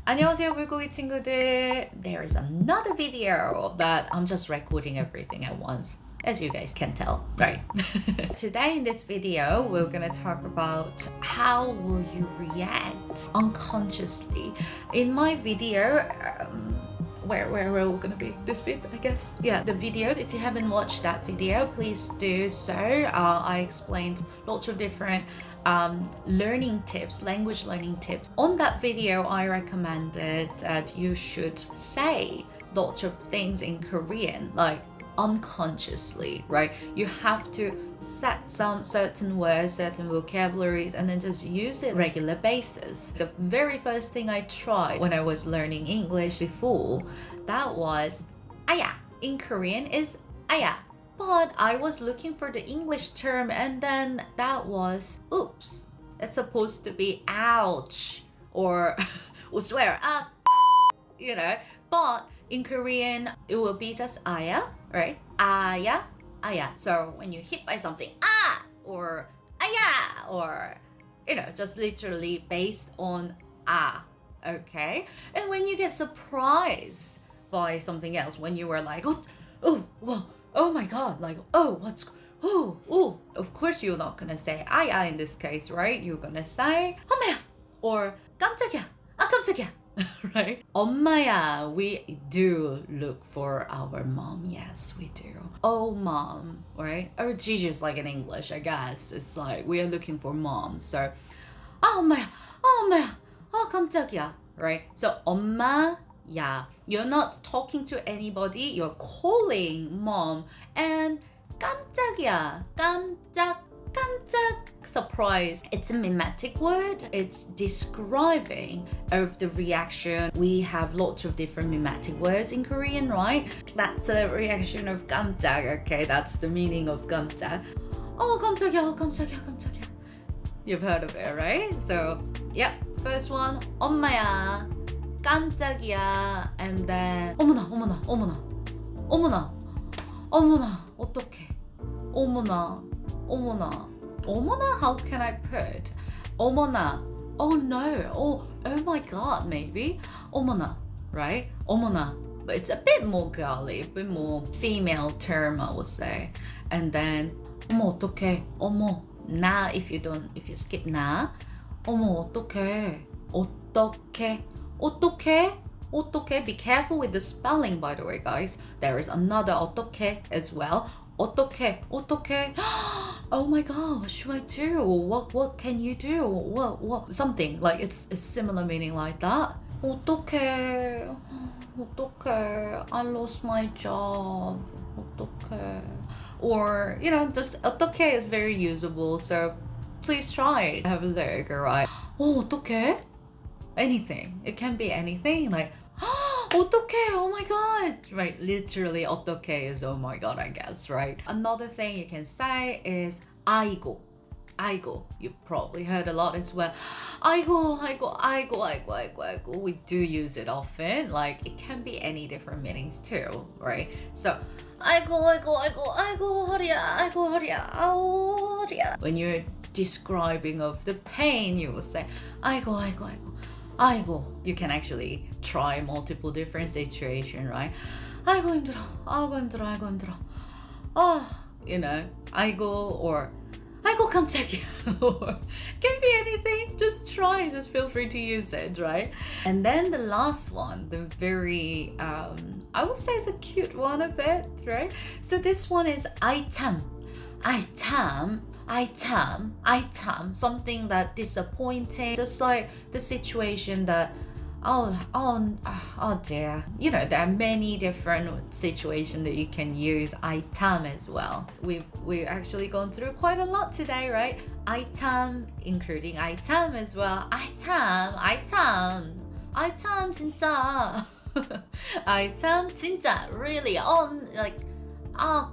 안녕하세요, 물고기 친구들. There is another video that I'm just recording everything at once, as you guys can tell, right? Today in this video, we're gonna talk about how will you react unconsciously. In my video, where we're all gonna be this bit, I guess. Yeah, the video. If you haven't watched that video, please do so. I explained lots of different learning tips, language learning tips. On that video, I recommended that you should say lots of things in Korean, like unconsciously, right? You have to set some certain words, certain vocabularies, and then just use it regular basis. The very first thing I tried when I was learning English before, that was aya. In Korean is aya. But I was looking for the English term, and then that was oops. It's supposed to be ouch or swear you know. But in Korean, it will be just aya, right? Aya, aya. So when you're hit by something, or aya, or just literally based on okay? And when you get surprised by something else, when you were like, oh my god, like, of course you're not gonna say aya in this case, right? You're gonna say 엄마야 or 깜짝이야, 깜짝이야. Right? 엄마야, we do look for our mom. Yes, we do. Oh, mom, right? Or Gigi's like in English, I guess. It's like we are looking for mom. So, 엄마야, 깜짝이야, right? So, 엄마야. You're not talking to anybody. You're calling mom. And 깜짝이야, 깜짝. Surprise. It's a mimetic word. It's describing of the reaction. We have lots of different mimetic words in Korean, right? That's a reaction of 깜짝. Okay, that's the meaning of 깜짝. Oh, 깜짝이야, 깜짝이야. You've heard of it, right? So, yeah, first one, 엄마야, 깜짝이야, and then 어머나, 어떡해, 어머나, how can I put? 어머나, oh no, oh my god, maybe. 어머나, right? 어머나. But it's a bit more girly, a bit more female term, I would say. And then, 어머, 어떡해, 어머, 나, if you skip 나, 어머, 어떡해, be careful with the spelling, by the way, guys. There is another 어떡해 as well. 어떡해. Oh my god, what should I do? What can you do? What? Something like it's a similar meaning like that. 어떡해. I lost my job. 어떡해. Or, just 어떡해 is very usable, so please try it. Have a look, alright? 어떡해? Anything. It can be anything, like 어떡해, oh my god, right? Literally 어떡해 is oh my god, I guess, right? Another thing you can say is 아이고. You've probably heard a lot as well. 아이고. We do use it often. Like it can be any different meanings too, right? So 아이고, 허리야. When you're describing of the pain, you will say 아이고. You can actually try multiple different situations, right? 아이고 힘들어. 아이고 or 아이고 깜짝이야. Or can be anything. Just try. Just feel free to use it, right? And then the last one, the very I would say it's a cute one a bit, right? So this one is 아이참. Something that disappointing, just like the situation that oh dear. There are many different situations that you can use 아이참 as well. We've actually gone through quite a lot today, right? 아이참, including 아이참 as well. 아이참 진짜. 아이참 진짜, really,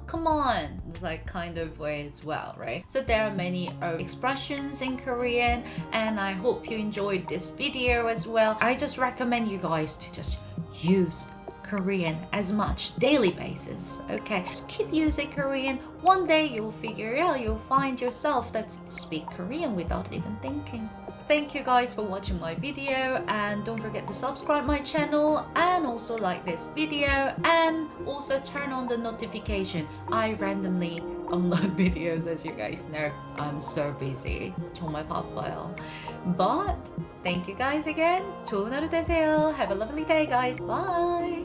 come on. It's like kind of way as well, right? So there are many expressions in Korean, and I hope you enjoyed this video as well. I just recommend you guys to just use Korean as much daily basis, okay? Just keep using Korean. One day you'll figure it out. You'll find yourself that speak Korean without even thinking. thank you guys for watching my video, and don't forget to subscribe my channel and also like this video and also turn on the notification. I randomly upload videos, as you guys know. I'm so busy. 정말 바빠요. But thank you guys again. 좋은 하루 되세요. Have a lovely day, guys. Bye.